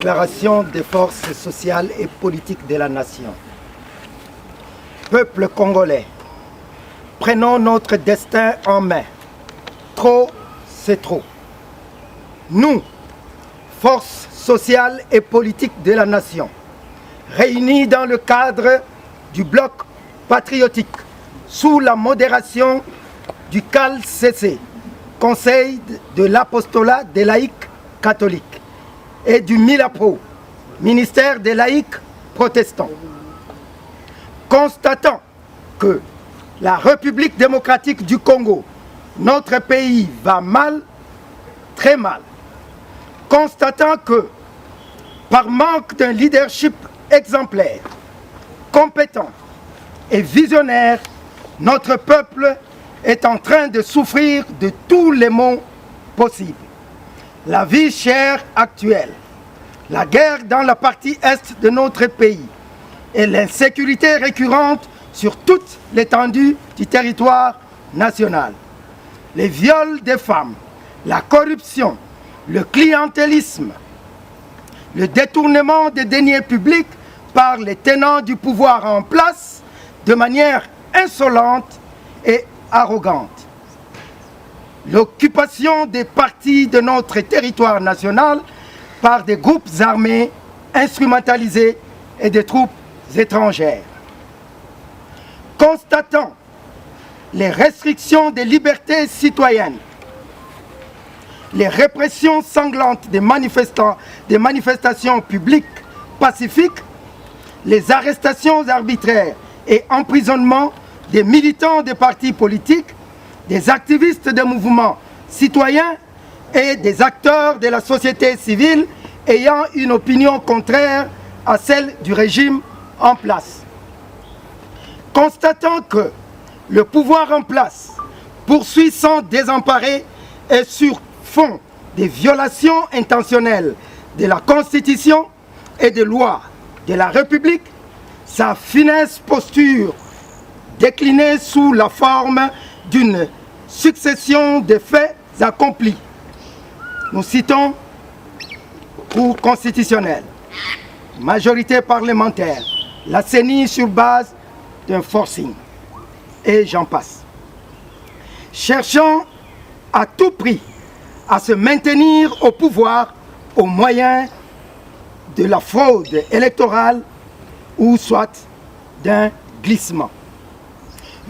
Déclaration des forces sociales et politiques de la nation. Peuple congolais, prenons notre destin en main. Trop, c'est trop. Nous, forces sociales et politiques de la nation, réunis dans le cadre du bloc patriotique, sous la modération du CALCC, Conseil de l'apostolat des laïcs catholiques, et du MILAPRO, ministère des laïcs protestants. Constatant que la République démocratique du Congo, notre pays, va mal, très mal. Constatant que, par manque d'un leadership exemplaire, compétent et visionnaire, notre peuple est en train de souffrir de tous les maux possibles. La vie chère actuelle, la guerre dans la partie est de notre pays et l'insécurité récurrente sur toute l'étendue du territoire national. Les viols des femmes, la corruption, le clientélisme, le détournement des deniers publics par les tenants du pouvoir en place de manière insolente et arrogante. L'occupation des parties de notre territoire national par des groupes armés instrumentalisés et des troupes étrangères. Constatant les restrictions des libertés citoyennes, les répressions sanglantes des manifestations publiques pacifiques, les arrestations arbitraires et emprisonnements des militants des partis politiques, des activistes des mouvements citoyens et des acteurs de la société civile ayant une opinion contraire à celle du régime en place. Constatant que le pouvoir en place poursuit sans désemparer et sur fond des violations intentionnelles de la Constitution et des lois de la République, sa funeste posture déclinée sous la forme d'une succession de faits accomplis. Nous citons Cour constitutionnelle, majorité parlementaire, la CENI sur base d'un forcing, et j'en passe. Cherchant à tout prix à se maintenir au pouvoir au moyen de la fraude électorale ou soit d'un glissement.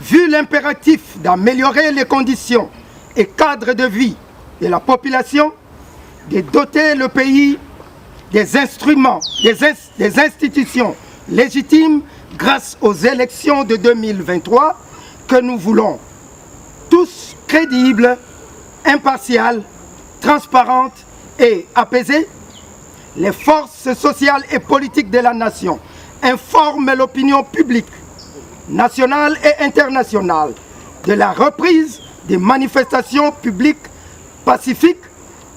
Vu l'impératif d'améliorer les conditions et cadres de vie de la population, de doter le pays des instruments, des institutions légitimes grâce aux élections de 2023 que nous voulons tous crédibles, impartiales, transparentes et apaisées, les forces sociales et politiques de la nation informent l'opinion publique nationale et internationale de la reprise des manifestations publiques pacifiques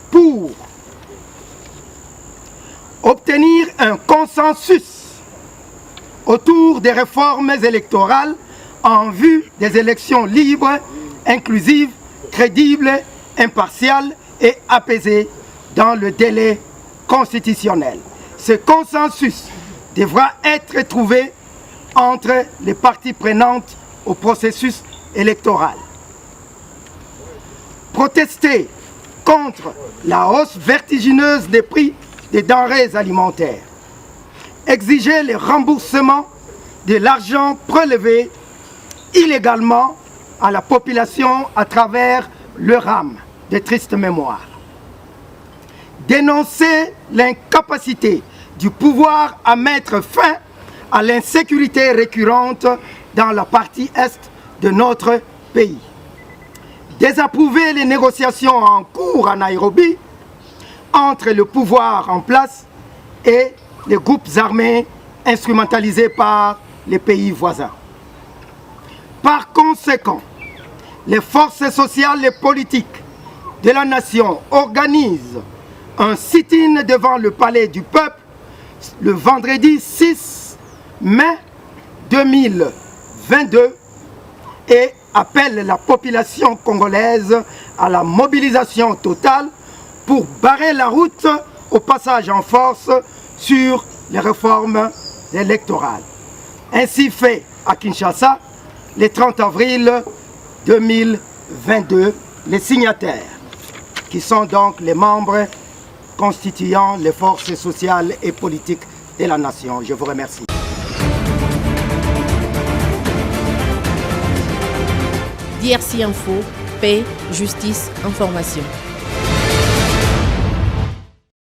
pour obtenir un consensus autour des réformes électorales en vue des élections libres, inclusives, crédibles, impartiales et apaisées dans le délai constitutionnel. Ce consensus devra être trouvé entre les parties prenantes au processus électoral. Protester contre la hausse vertigineuse des prix des denrées alimentaires. Exiger le remboursement de l'argent prélevé illégalement à la population à travers le RAM de triste mémoire. Dénoncer l'incapacité du pouvoir à mettre fin à l'insécurité récurrente dans la partie est de notre pays. Désapprouver les négociations en cours à Nairobi entre le pouvoir en place et les groupes armés instrumentalisés par les pays voisins. Par conséquent, les forces sociales et politiques de la nation organisent un sit-in devant le palais du peuple le vendredi 6 mai 2022 et appelle la population congolaise à la mobilisation totale pour barrer la route au passage en force sur les réformes électorales. Ainsi fait à Kinshasa, le 30 avril 2022, les signataires, qui sont donc les membres constituant les forces sociales et politiques de la nation. Je vous remercie. DRC Info, paix, justice, information.